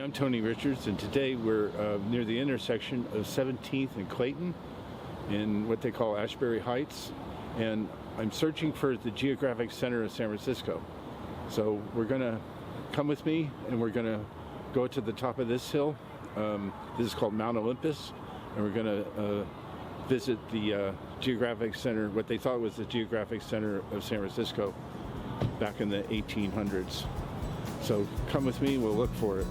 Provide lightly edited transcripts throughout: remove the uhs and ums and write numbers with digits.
I'm Tony Richards, and today we're near the intersection of 17th and Clayton in what they call Ashbury Heights, and I'm searching for the Geographic Center of San Francisco. So we're going to come with me, and we're going to go to the top of this hill. This is called Mount Olympus, and we're going to visit the Geographic Center, what they thought was the Geographic Center of San Francisco back in the 1800s. So come with me, we'll look for it.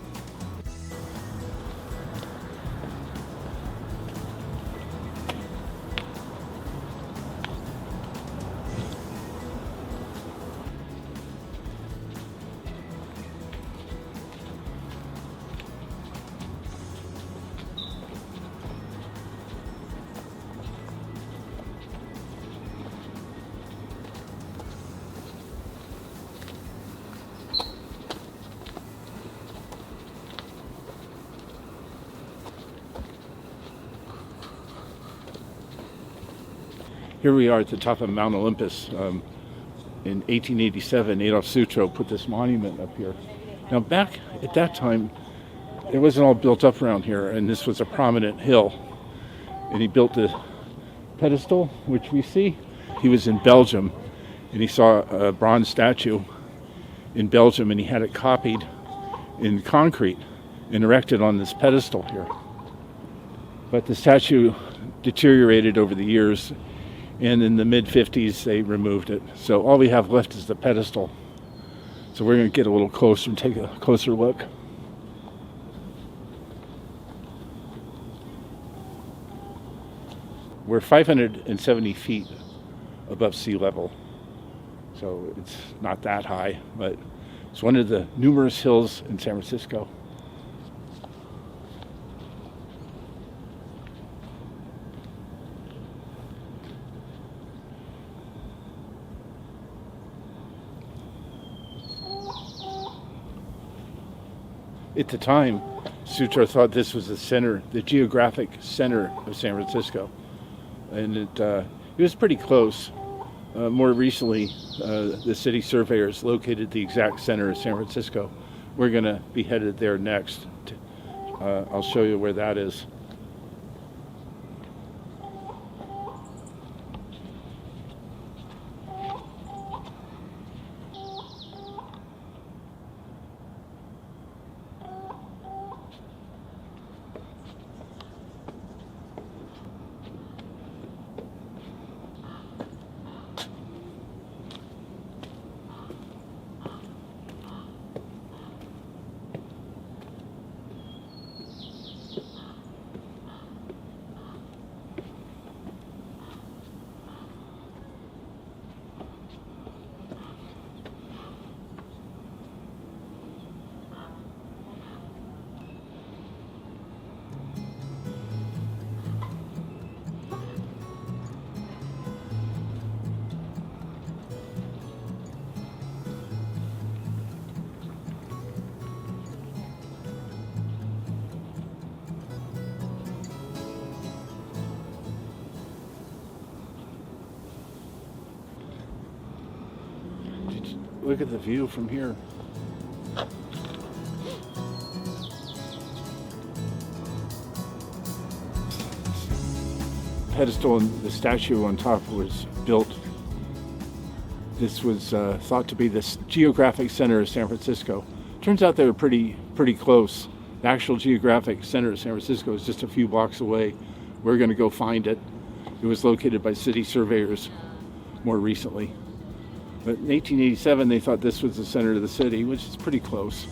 Here we are at the top of Mount Olympus. In 1887, Adolph Sutro put this monument up here. Now back at that time, it wasn't all built up around here, and this was a prominent hill. And he built the pedestal, which we see. He was in Belgium, and he saw a bronze statue in Belgium, and he had it copied in concrete and erected on this pedestal here. But the statue deteriorated over the years, and in the mid-50s they removed it. So all we have left is the pedestal. So we're going to get a little closer and take a closer look. We're 570 feet above sea level, so it's not that high, but it's one of the numerous hills in San Francisco. At the time, Sutro thought this was the center, the geographic center of San Francisco, and it was pretty close. More recently, the city surveyors located the exact center of San Francisco. We're going to be headed there next. I'll show you where that is. Look at the view from here. The pedestal and the statue on top was built. This was thought to be the Geographic Center of San Francisco. Turns out they were pretty close. The actual Geographic Center of San Francisco is just a few blocks away. We're going to go find it. It was located by city surveyors more recently. But in 1887, they thought this was the center of the city, which is pretty close.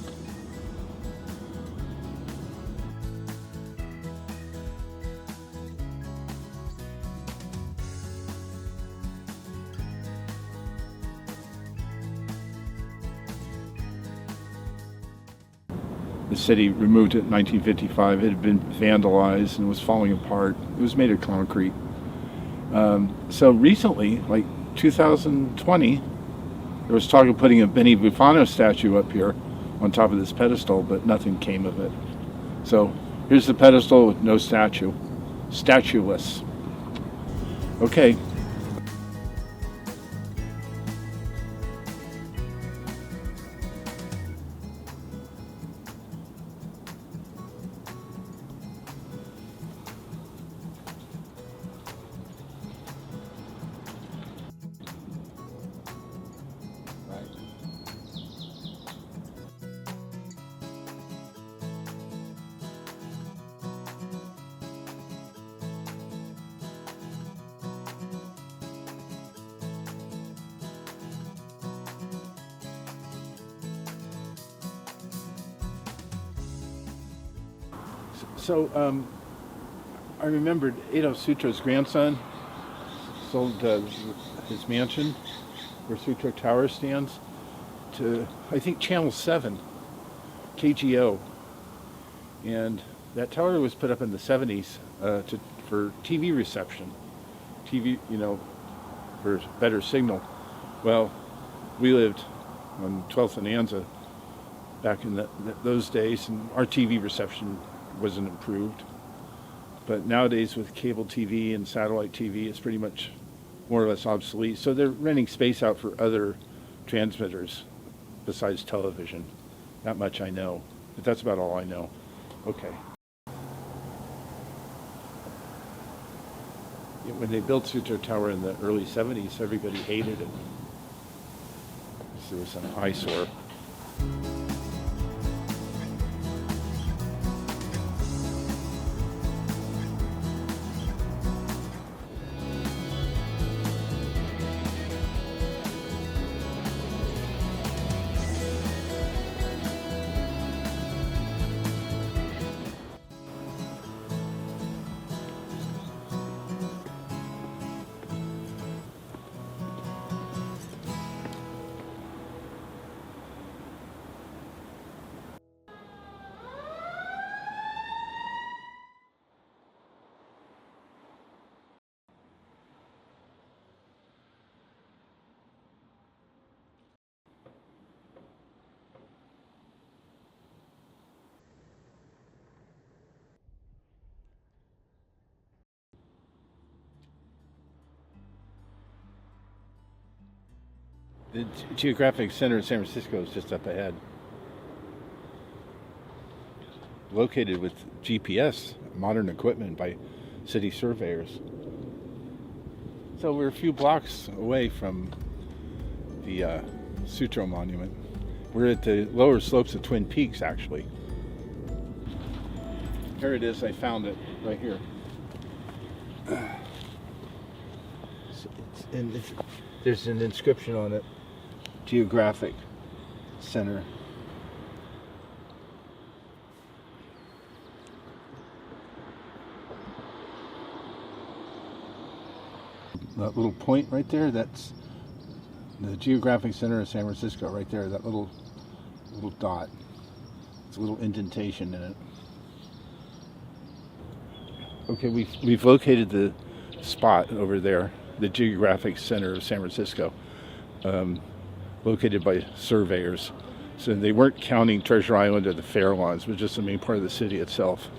The city removed it in 1955. It had been vandalized and was falling apart. It was made of concrete. So recently, like 2020, there was talk of putting a Benny Bufano statue up here on top of this pedestal, but nothing came of it. So here's the pedestal with no statue. Statueless. Okay. So I remembered Adolph Sutro's grandson sold his mansion where Sutro Tower stands to, I think, Channel 7, KGO. And that tower was put up in the 70s for TV reception. TV, for better signal. Well, we lived on 12th and Anza back in those days, and our TV reception wasn't improved. But nowadays with cable TV and satellite TV, it's pretty much more or less obsolete. So they're renting space out for other transmitters besides television. Not much I know, but that's about all I know. Okay. When they built Sutro Tower in the early 70s, everybody hated it. It was an eyesore. The Geographic Center in San Francisco is just up ahead. Located with GPS, modern equipment by city surveyors. So we're a few blocks away from the Sutro Monument. We're at the lower slopes of Twin Peaks, actually. Here it is, I found it right here. There's an inscription on it. Geographic Center. That little point right there, that's the Geographic Center of San Francisco right there, that little dot. It's a little indentation in it. Okay, we've located the spot over there, the Geographic Center of San Francisco. Located by surveyors. So they weren't counting Treasure Island or the Fair Lawns, but just the main part of the city itself.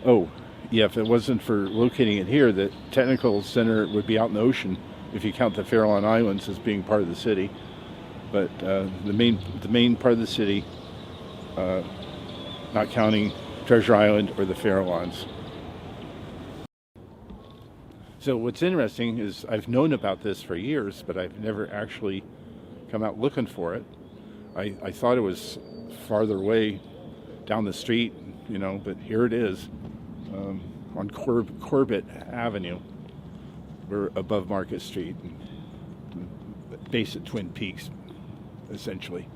Oh, yeah, if it wasn't for locating it here, the technical center would be out in the ocean if you count the Farallon Islands as being part of the city. But the main part of the city, not counting Treasure Island or the Farallons. So what's interesting is I've known about this for years, but I've never actually come out looking for it. I thought it was farther away down the street, but here it is on Corbett Avenue. We're above Market Street, base at Twin Peaks, essentially.